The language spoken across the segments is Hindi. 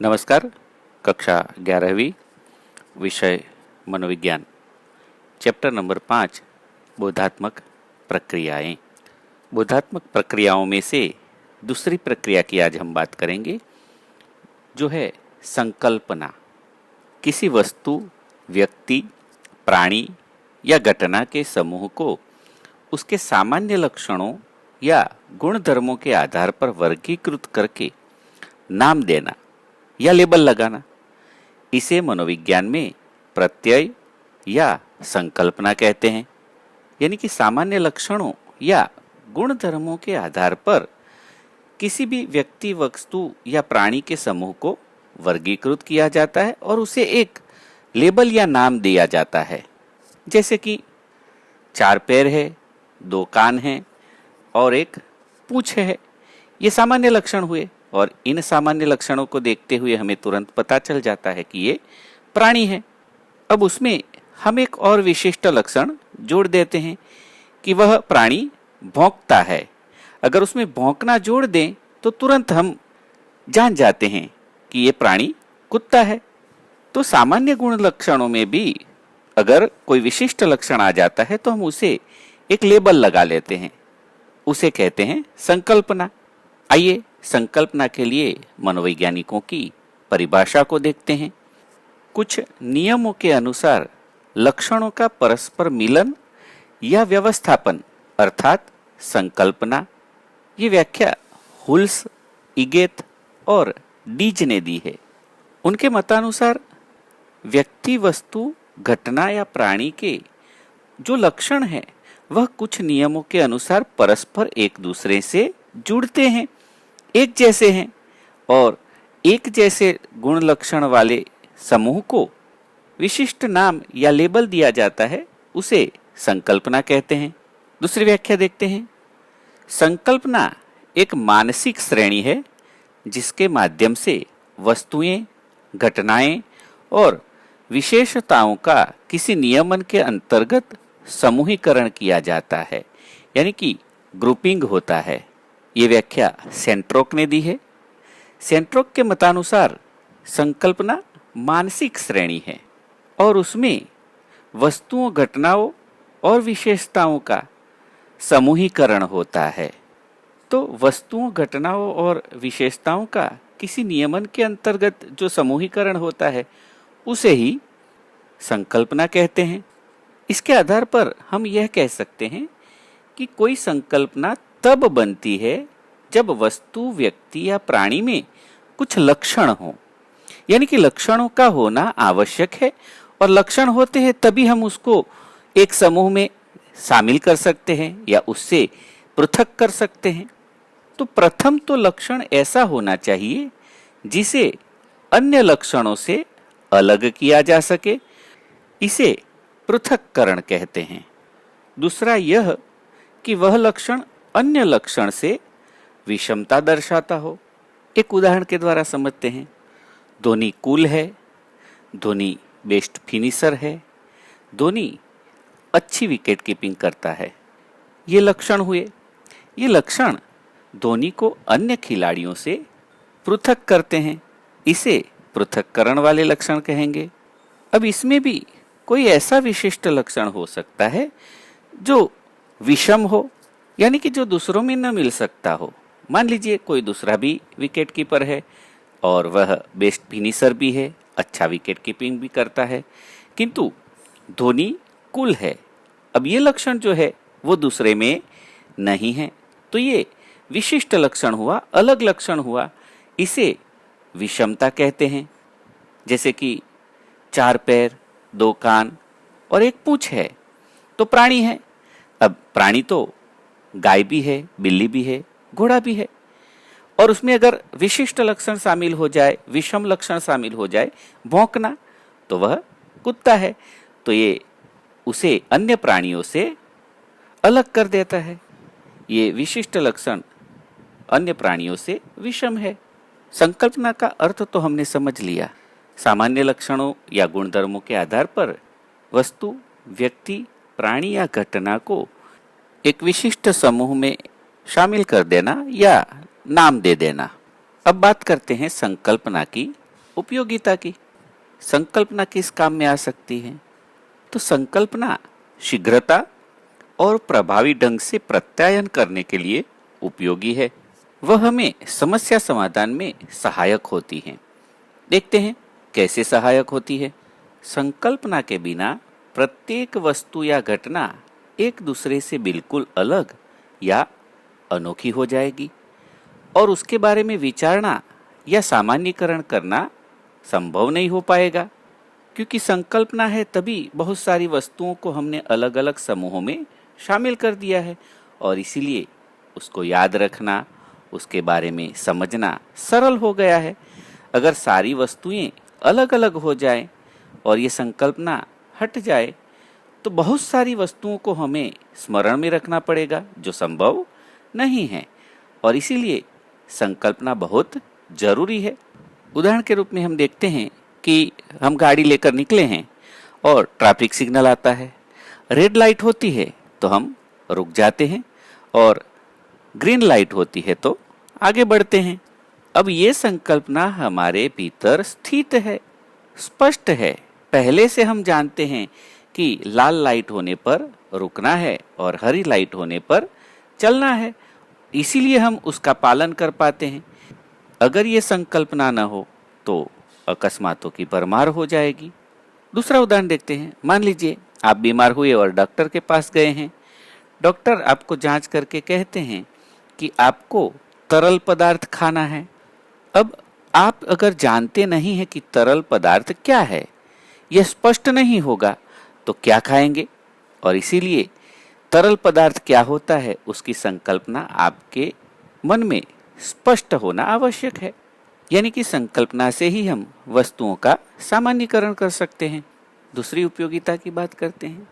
नमस्कार। कक्षा 11वीं, विषय मनोविज्ञान, चैप्टर नंबर 5, बोधात्मक प्रक्रियाएं। बोधात्मक प्रक्रियाओं में से दूसरी प्रक्रिया की आज हम बात करेंगे, जो है संकल्पना। किसी वस्तु, व्यक्ति, प्राणी या घटना के समूह को उसके सामान्य लक्षणों या गुण धर्मों के आधार पर वर्गीकृत करके नाम देना या लेबल लगाना, इसे मनोविज्ञान में प्रत्यय या संकल्पना कहते हैं। यानी कि सामान्य लक्षणों या गुण धर्मों के आधार पर किसी भी व्यक्ति, वस्तु या प्राणी के समूह को वर्गीकृत किया जाता है और उसे एक लेबल या नाम दिया जाता है। जैसे कि 4 पैर है, 2 कान हैं और एक पूंछ है। ये सामान्य लक्षण हुए और इन सामान्य लक्षणों को देखते हुए हमें तुरंत पता चल जाता है कि ये प्राणी है। अब उसमें हम एक और विशिष्ट लक्षण जोड़ देते हैं कि वह प्राणी भौंकता है। अगर उसमें भौंकना जोड़ दें तो तुरंत हम जान जाते हैं कि ये प्राणी कुत्ता है। तो सामान्य गुण लक्षणों में भी अगर कोई विशिष्ट लक्षण आ जाता है तो हम उसे एक लेबल लगा लेते हैं, उसे कहते हैं संकल्पना। आइए संकल्पना के लिए मनोवैज्ञानिकों की परिभाषा को देखते हैं। कुछ नियमों के अनुसार लक्षणों का परस्पर मिलन या व्यवस्थापन अर्थात संकल्पना, ये व्याख्या हुल्स, इगेत और डीज ने दी है। उनके मतानुसार व्यक्ति, वस्तु, घटना या प्राणी के जो लक्षण है वह कुछ नियमों के अनुसार परस्पर एक दूसरे से जुड़ते हैं, एक जैसे हैं, और एक जैसे गुण लक्षण वाले समूह को विशिष्ट नाम या लेबल दिया जाता है, उसे संकल्पना कहते हैं। दूसरी व्याख्या देखते हैं। संकल्पना एक मानसिक श्रेणी है जिसके माध्यम से वस्तुएं, घटनाएं और विशेषताओं का किसी नियमन के अंतर्गत समूहीकरण किया जाता है, यानी कि ग्रुपिंग होता है। ये व्याख्या सेंट्रोक ने दी है। सेंट्रोक के मतानुसार संकल्पना मानसिक श्रेणी है और उसमें वस्तुओं, घटनाओं और विशेषताओं का समूहीकरण होता है। तो वस्तुओं, घटनाओं और विशेषताओं का किसी नियमन के अंतर्गत जो समूहीकरण होता है उसे ही संकल्पना कहते हैं। इसके आधार पर हम यह कह सकते हैं कि कोई संकल्पना तब बनती है जब वस्तु, व्यक्ति या प्राणी में कुछ लक्षण हो, यानी कि लक्षणों का होना आवश्यक है और लक्षण होते हैं तभी हम उसको एक समूह में शामिल कर सकते हैं या उससे पृथक कर सकते हैं। तो प्रथम तो लक्षण ऐसा होना चाहिए जिसे अन्य लक्षणों से अलग किया जा सके, इसे पृथक्करण कहते हैं। दूसरा यह कि वह लक्षण अन्य लक्षण से विषमता दर्शाता हो। एक उदाहरण के द्वारा समझते हैं। धोनी कूल है, धोनी बेस्ट फिनिशर है, धोनी अच्छी विकेट कीपिंग करता है। ये लक्षण हुए। ये लक्षण धोनी को अन्य खिलाड़ियों से पृथक करते हैं, इसे पृथक्करण वाले लक्षण कहेंगे। अब इसमें भी कोई ऐसा विशिष्ट लक्षण हो सकता है जो विषम हो, यानी कि जो दूसरों में न मिल सकता हो। मान लीजिए कोई दूसरा भी विकेट कीपर है और वह बेस्ट फिनिशर भी है, अच्छा विकेट कीपिंग भी करता है, किंतु धोनी कूल है। अब ये लक्षण जो है वो दूसरे में नहीं है, तो ये विशिष्ट लक्षण हुआ, अलग लक्षण हुआ, इसे विषमता कहते हैं। जैसे कि 4 पैर, 2 कान और एक पूंछ है तो प्राणी है। अब प्राणी तो गाय भी है, बिल्ली भी है, घोड़ा भी है, और उसमें अगर विशिष्ट लक्षण शामिल हो जाए, विषम लक्षण शामिल हो जाए, भौंकना, तो वह कुत्ता है। तो ये उसे अन्य प्राणियों से अलग कर देता है। ये विशिष्ट लक्षण अन्य प्राणियों से विषम है। संकल्पना का अर्थ तो हमने समझ लिया। सामान्य लक्षणों या गुणधर्मों के आधार पर वस्तु, व्यक्ति, प्राणी या घटना को एक विशिष्ट समूह में शामिल कर देना या नाम दे देना। अब बात करते हैं संकल्पना की उपयोगिता की। संकल्पना किस काम में आ सकती है? तो संकल्पना शीघ्रता और प्रभावी ढंग से प्रत्यायन करने के लिए उपयोगी है। वह हमें समस्या समाधान में सहायक होती है। देखते हैं कैसे सहायक होती है। संकल्पना के बिना प्रत्येक वस्तु या घटना एक दूसरे से बिल्कुल अलग या अनोखी हो जाएगी और उसके बारे में विचारना या सामान्यीकरण करना संभव नहीं हो पाएगा, क्योंकि संकल्पना है तभी बहुत सारी वस्तुओं को हमने अलग अलग समूहों में शामिल कर दिया है और इसीलिए उसको याद रखना, उसके बारे में समझना सरल हो गया है। अगर सारी वस्तुएं अलग अलग हो जाए और ये संकल्पना हट जाए तो बहुत सारी वस्तुओं को हमें स्मरण में रखना पड़ेगा, जो संभव नहीं है और इसीलिए संकल्पना बहुत जरूरी है। उदाहरण के रूप में हम देखते हैं कि हम गाड़ी लेकर निकले हैं और ट्रैफिक सिग्नल आता है, रेड लाइट होती है तो हम रुक जाते हैं और ग्रीन लाइट होती है तो आगे बढ़ते हैं। अब ये संकल्पना हमारे भीतर स्थित है, स्पष्ट है। पहले से हम जानते हैं कि लाल लाइट होने पर रुकना है और हरी लाइट होने पर चलना है, इसीलिए हम उसका पालन कर पाते हैं। अगर ये संकल्पना न हो तो अकस्मातों की भरमार हो जाएगी। दूसरा उदाहरण देखते हैं। मान लीजिए आप बीमार हुए और डॉक्टर के पास गए हैं। डॉक्टर आपको जांच करके कहते हैं कि आपको तरल पदार्थ खाना है। अब आप अगर जानते नहीं हैं कि तरल पदार्थ क्या है, यह स्पष्ट नहीं होगा तो क्या खाएंगे? और इसीलिए तरल पदार्थ क्या होता है उसकी संकल्पना आपके मन में स्पष्ट होना आवश्यक है। यानी कि संकल्पना से ही हम वस्तुओं का सामान्यीकरण कर सकते हैं। दूसरी उपयोगिता की बात करते हैं।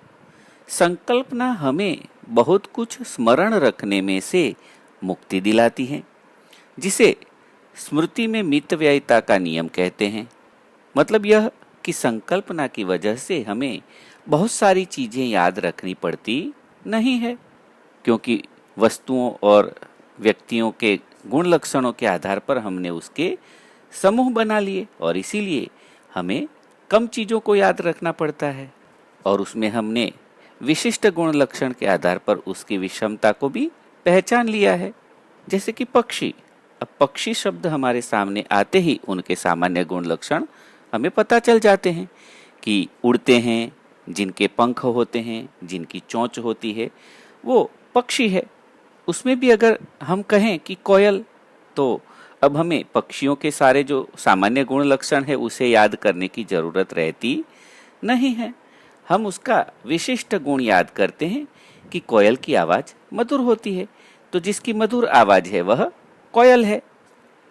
संकल्पना हमें बहुत कुछ स्मरण रखने में से मुक्ति दिलाती है, जिसे स्मृति में मितव्ययिता का नियम कहते हैं। मतलब यह कि संकल्पना की वजह से हमें बहुत सारी चीजें याद रखनी पड़ती नहीं है, क्योंकि वस्तुओं और व्यक्तियों के गुण लक्षणों के आधार पर हमने उसके समूह बना लिए और इसीलिए हमें कम चीजों को याद रखना पड़ता है और उसमें हमने विशिष्ट गुण लक्षण के आधार पर उसकी विषमता को भी पहचान लिया है। जैसे कि पक्षी। अब पक्षी शब्द हमारे सामने आते ही उनके सामान्य गुण लक्षण हमें पता चल जाते हैं कि उड़ते हैं, जिनके पंख होते हैं, जिनकी चोंच होती है, वो पक्षी है। उसमें भी अगर हम कहें कि कोयल, तो अब हमें पक्षियों के सारे जो सामान्य गुण लक्षण है उसे याद करने की जरूरत रहती नहीं है। हम उसका विशिष्ट गुण याद करते हैं कि कोयल की आवाज मधुर होती है, तो जिसकी मधुर आवाज है वह कोयल है।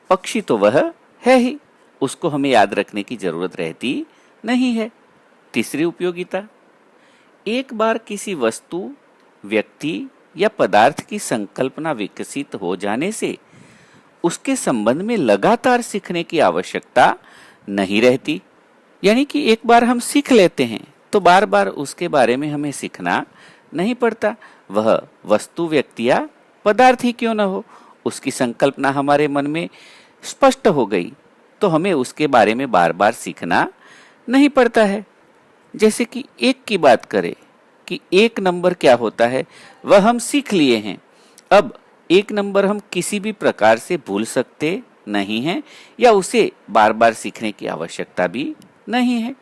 पक्षी तो वह है ही, उसको हमें याद रखने की जरूरत रहती नहीं है। तीसरी उपयोगिता, एक बार किसी वस्तु, व्यक्ति या पदार्थ की संकल्पना विकसित हो जाने से उसके संबंध में लगातार सीखने की आवश्यकता नहीं रहती। यानी कि एक बार हम सीख लेते हैं तो बार बार उसके बारे में हमें सीखना नहीं पड़ता। वह वस्तु, व्यक्ति या पदार्थ ही क्यों न हो, उसकी संकल्पना हमारे मन में स्पष्ट हो गई तो हमें उसके बारे में बार बार सीखना नहीं पड़ता है। जैसे कि एक की बात करें कि एक नंबर क्या होता है, वह हम सीख लिए हैं। अब एक नंबर हम किसी भी प्रकार से भूल सकते नहीं हैं या उसे बार बार सीखने की आवश्यकता भी नहीं है।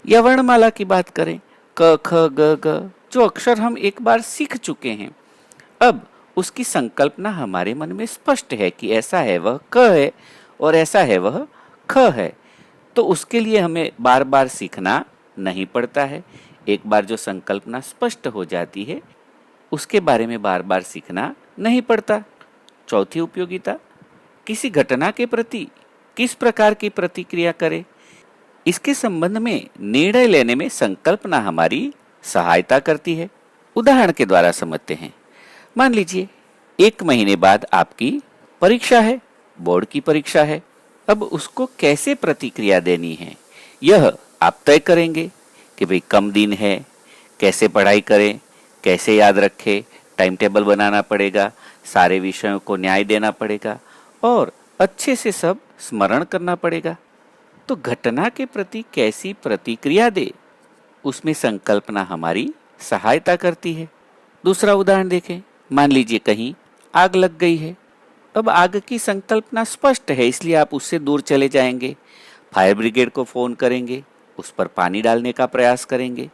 या वर्णमाला की बात करें, क ख ग घ, जो अक्षर हम एक बार सीख चुके हैं, अब उसकी संकल्पना हमारे मन में स्पष्ट है कि ऐसा है वह क है और ऐसा है वह ख है, तो उसके लिए हमें बार बार सीखना नहीं पड़ता है। एक बार जो संकल्पना स्पष्ट हो जाती है उसके बारे में बार बार सीखना नहीं पड़ता। चौथी उपयोगिता, किसी घटना के प्रति किस प्रकार की प्रतिक्रिया करें, इसके संबंध में निर्णय लेने में संकल्पना हमारी सहायता करती है। उदाहरण के द्वारा समझते हैं। मान लीजिए 1 महीने बाद आपकी परीक्षा है, बोर्ड की परीक्षा है। अब उसको कैसे प्रतिक्रिया देनी है यह आप तय करेंगे कि भाई कम दिन है, कैसे पढ़ाई करें, कैसे याद रखें, टाइम टेबल बनाना पड़ेगा, सारे विषयों को न्याय देना पड़ेगा और अच्छे से सब स्मरण करना पड़ेगा। तो घटना के प्रति कैसी प्रतिक्रिया दे, उसमें संकल्पना हमारी सहायता करती है। दूसरा उदाहरण देखें। मान लीजिए कहीं आग लग गई है। अब आग की संकल्पना स्पष्ट है, इसलिए आप उससे दूर चले जाएंगे, फायर ब्रिगेड को फोन करेंगे, उस पर पानी डालने का प्रयास करेंगे।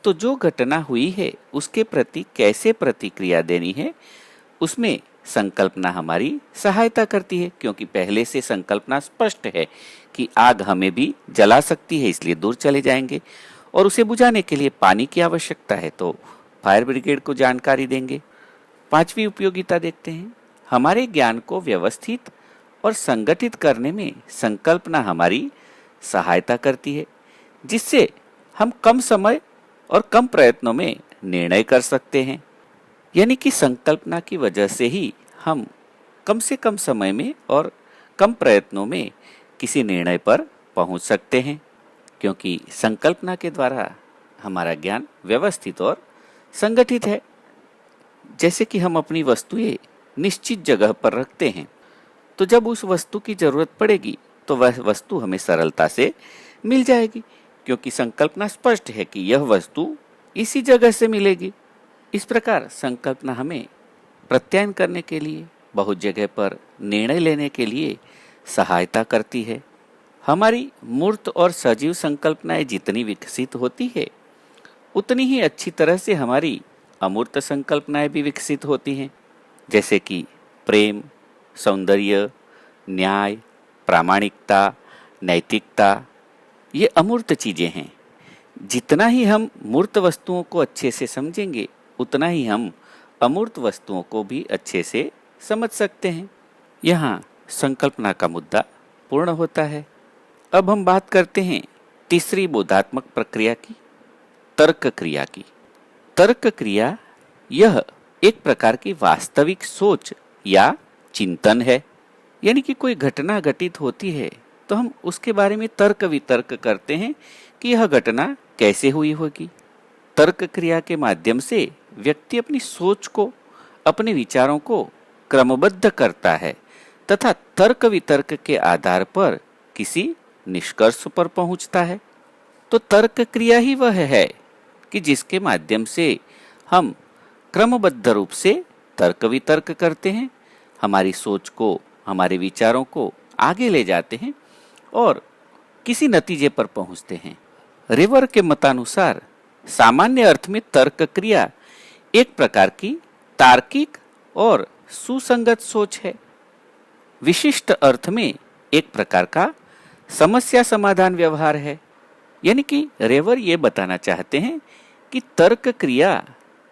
तो जो घटना हुई है उसके प्रति कैसे प्रतिक्रिया देनी है, उसमें संकल्पना हमारी सहायता करती है, क्योंकि पहले से संकल्पना स्पष्ट है कि आग हमें भी जला सकती है, इसलिए दूर चले जाएंगे और उसे बुझाने के लिए पानी की आवश्यकता है, तो फायर ब्रिगेड को जानकारी देंगे। पांचवी उपयोगिता देखते हैं। हमारे ज्ञान को व्यवस्थित और संगठित करने में संकल्पना हमारी सहायता करती है, जिससे हम कम समय और कम प्रयत्नों में निर्णय कर सकते हैं। यानी कि संकल्पना की वजह से ही हम कम से कम समय में और कम प्रयत्नों में किसी निर्णय पर पहुंच सकते हैं, क्योंकि संकल्पना के द्वारा हमारा ज्ञान व्यवस्थित और संगठित है। जैसे कि हम अपनी वस्तुएं निश्चित जगह पर रखते हैं, तो जब उस वस्तु की जरूरत पड़ेगी तो वह वस्तु हमें सरलता से मिल जाएगी, क्योंकि संकल्पना स्पष्ट है कि यह वस्तु इसी जगह से मिलेगी। इस प्रकार संकल्पना हमें प्रत्यायन करने के लिए, बहुत जगह पर निर्णय लेने के लिए सहायता करती है। हमारी मूर्त और सजीव संकल्पनाएं जितनी विकसित होती है, उतनी ही अच्छी तरह से हमारी अमूर्त संकल्पनाएं भी विकसित होती हैं। जैसे कि प्रेम, सौंदर्य, न्याय, प्रामाणिकता, नैतिकता, ये अमूर्त चीजें हैं। जितना ही हम मूर्त वस्तुओं को अच्छे से समझेंगे, उतना ही हम अमूर्त वस्तुओं को भी अच्छे से समझ सकते हैं। यहाँ संकल्पना का मुद्दा पूर्ण होता है। अब हम बात करते हैं तीसरी बोधात्मक प्रक्रिया की, तर्क क्रिया की। तर्क क्रिया यह एक प्रकार की वास्तविक सोच या चिंतन है। यानी कि कोई घटना घटित होती है तो हम उसके बारे में तर्क वितर्क करते हैं कि यह घटना कैसे हुई होगी। तर्क क्रिया के माध्यम से व्यक्ति अपनी सोच को, अपने विचारों को क्रमबद्ध करता है तथा तर्क वितर्क के आधार पर किसी निष्कर्ष पर पहुंचता है। तो तर्क क्रिया ही वह है कि जिसके माध्यम से हम क्रमबद्ध रूप से तर्क वितर्क करते हैं, हमारी सोच को, हमारे विचारों को आगे ले जाते हैं और किसी नतीजे पर पहुंचते हैं। रेवर के मतानुसार सामान्य अर्थ में तर्क क्रिया एक प्रकार की तार्किक और सुसंगत सोच है। विशिष्ट अर्थ में एक प्रकार का समस्या समाधान व्यवहार है। यानी कि रेवर ये बताना चाहते हैं कि तर्क क्रिया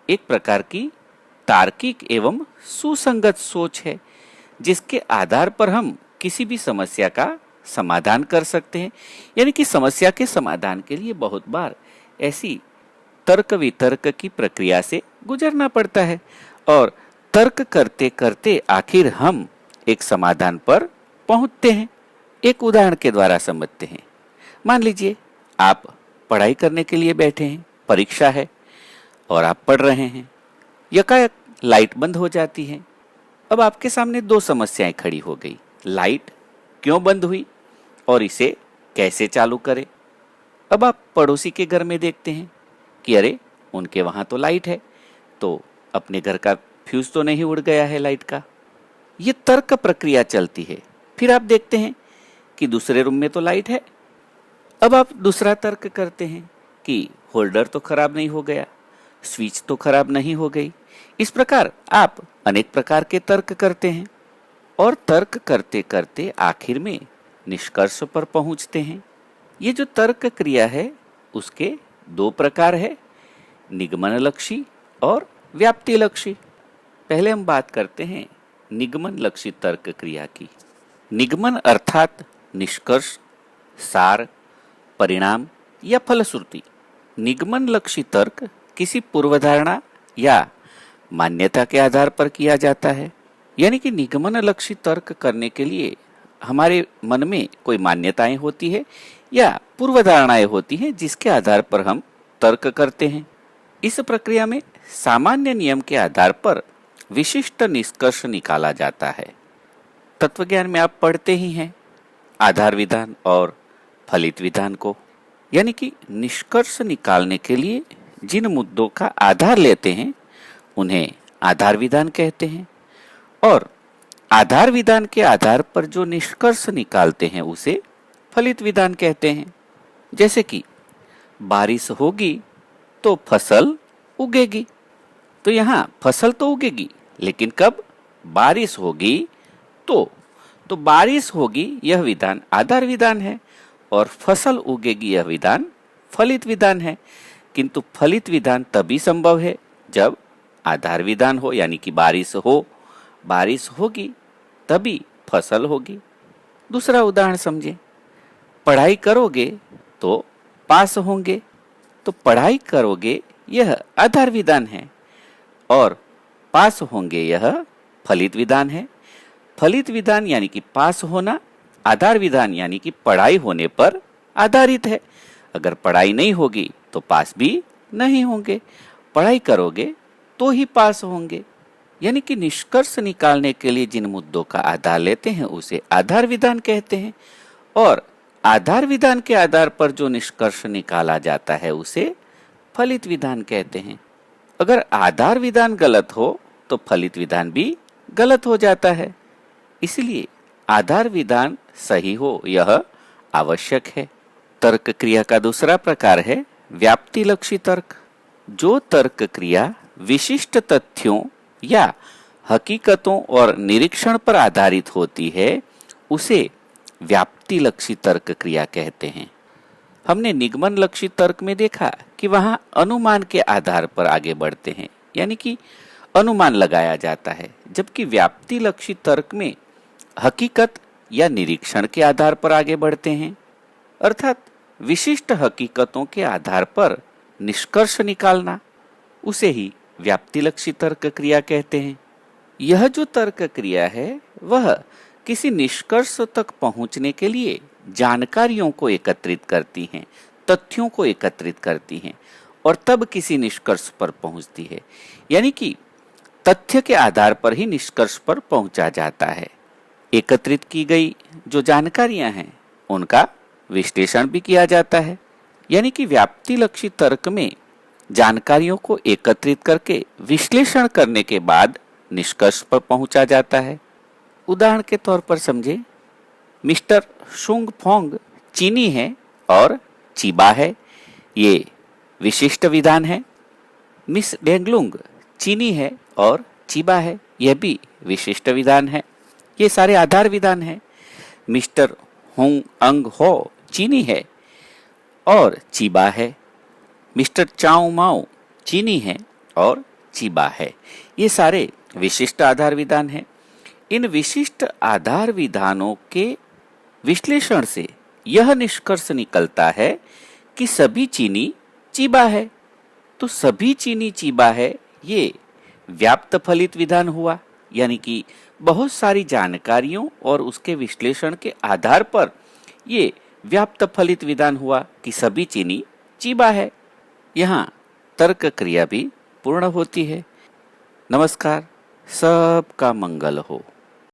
एक प्रकार की तार्किक एवं सुसंगत सोच है, जिसके आधार पर हम किसी भी समस्या का समाधान कर सकते हैं। यानी कि समस्या के समाधान के लिए बहुत बार ऐसी तर्क वितर्क की प्रक्रिया से गुजरना पड़ता है और तर्क करते करते आखिर हम एक समाधान पर पहुंचते हैं। एक उदाहरण के द्वारा समझते हैं। मान लीजिए आप पढ़ाई करने के लिए बैठे हैं, परीक्षा है और आप पढ़ रहे हैं। यकायक लाइट बंद हो जाती है। अब आपके सामने दो समस्याएं खड़ी हो गई। लाइट क्यों बंद हुई और इसे कैसे चालू करें। अब आप पड़ोसी के घर में देखते हैं कि अरे उनके वहां तो लाइट है, तो अपने घर का फ्यूज तो नहीं उड़ गया है लाइट का। ये तर्क प्रक्रिया चलती है। फिर आप देखते हैं कि दूसरे रूम में तो लाइट है। अब आप दूसरा तर्क करते हैं कि होल्डर तो खराब नहीं हो गया, स्विच तो खराब नहीं हो गई। इस प्रकार आप अनेक प्रकार के तर्क करते हैं और तर्क करते करते आखिर में निष्कर्ष पर पहुंचते हैं। ये जो तर्क क्रिया है उसके दो प्रकार है, निगमन लक्षी और व्याप्ति लक्षी। पहले हम बात करते हैं निगमन लक्षी तर्क क्रिया की। निगमन अर्थात निष्कर्ष, सार, परिणाम या फलश्रुति। निगमन लक्षी तर्क किसी पूर्वधारणा या मान्यता के आधार पर किया जाता है। यानी कि निगमन लक्षी तर्क करने के लिए हमारे मन में कोई मान्यताएं होती है या पूर्वधारणाएं होती हैं, जिसके आधार पर हम तर्क करते हैं। इस प्रक्रिया में सामान्य नियम के आधार पर विशिष्ट निष्कर्ष निकाला जाता है। तत्वज्ञान में आप पढ़ते ही हैं, आधार विधान और फलित विधान को। यानी कि निष्कर्ष निकालने के लिए जिन मुद्दों का आधार लेते हैं उन्हें आधार विधान कहते हैं, और आधार विधान के आधार पर जो निष्कर्ष निकालते हैं उसे फलित विधान कहते हैं। जैसे कि बारिश होगी तो फसल उगेगी, तो यहाँ फसल तो उगेगी, लेकिन कब? बारिश होगी तो बारिश होगी यह विधान आधार विधान है, और फसल उगेगी यह विधान फलित विधान है। किंतु फलित विधान तभी संभव है जब आधार विधान हो, यानी कि बारिश हो, बारिश होगी तभी फसल होगी। दूसरा उदाहरण समझें। पढ़ाई करोगे तो पास होंगे, तो पढ़ाई करोगे यह आधार विधान है, और पास होंगे यह फलित विधान है। फलित विधान यानी कि पास होना, आधार विधान यानी कि पढ़ाई होने पर आधारित है। अगर पढ़ाई नहीं होगी तो पास भी नहीं होंगे, पढ़ाई करोगे तो ही पास होंगे। यानी कि निष्कर्ष निकालने के लिए जिन मुद्दों का आधार लेते हैं उसे आधार विधान कहते हैं, और आधार विधान के आधार पर जो निष्कर्ष निकाला जाता है उसे फलित विधान कहते हैं। अगर आधार विधान गलत हो तो फलित विधान भी गलत हो जाता है। इसलिए आधार विधान सही हो यह आवश्यक है। तर्क क्रिया का दूसरा प्रकार है व्याप्ति लक्षी तर्क। जो तर्क क्रिया विशिष्ट तथ्यों या हकीकतों और निरीक्षण पर आधारित होती है उसे व्याप्ति लक्षी तर्क क्रिया कहते हैं। हमने निगमन लक्षी तर्क में देखा कि वहां अनुमान के आधार पर आगे बढ़ते हैं, यानी कि अनुमान लगाया जाता है, जबकि व्याप्ति लक्षी तर्क में हकीकत या निरीक्षण के आधार पर आगे बढ़ते हैं, अर्थात विशिष्ट हकीकतों के आधार पर निष्कर्ष निकालना, उसे ही व्याप्ति लक्षी तर्क क्रिया कहते हैं। यह जो तर्क क्रिया है वह किसी निष्कर्ष तक पहुंचने के लिए जानकारियों को एकत्रित करती हैं, तथ्यों को एकत्रित करती हैं, और तब किसी निष्कर्ष पर पहुंचती है। यानी कि तथ्य के आधार पर ही निष्कर्ष पर पहुंचा जाता है। एकत्रित की गई जो जानकारियां हैं उनका विश्लेषण भी किया जाता है। यानी कि व्याप्ति लक्षी तर्क में जानकारियों को एकत्रित करके विश्लेषण करने के बाद निष्कर्ष पर पहुंचा जाता है। उदाहरण के तौर पर समझे, मिस्टर शुंग फोंग चीनी है और चीबा है, ये विशिष्ट विधान है। मिस डेंगलुंग चीनी है और चीबा है, यह भी विशिष्ट विधान है। ये सारे आधार विधान है। मिस्टर होंग अंग हो चीनी है और चीबा है। मिस्टर चाओ माओ चीनी है और चीबा है, ये सारे विशिष्ट आधार विधान हैं। इन विशिष्ट आधार विधानों के विश्लेषण से यह निष्कर्ष निकलता है कि सभी चीनी चीबा है। तो सभी चीनी चीबा है, ये व्याप्त फलित विधान हुआ, यानी कि बहुत सारी जानकारियों और उसके विश्लेषण के आधार पर ये व्याप्त फलित विधान हुआ कि सभी चीनी चीबा है। यहाँ तर्क क्रिया भी पूर्ण होती है। नमस्कार, सबका मंगल हो।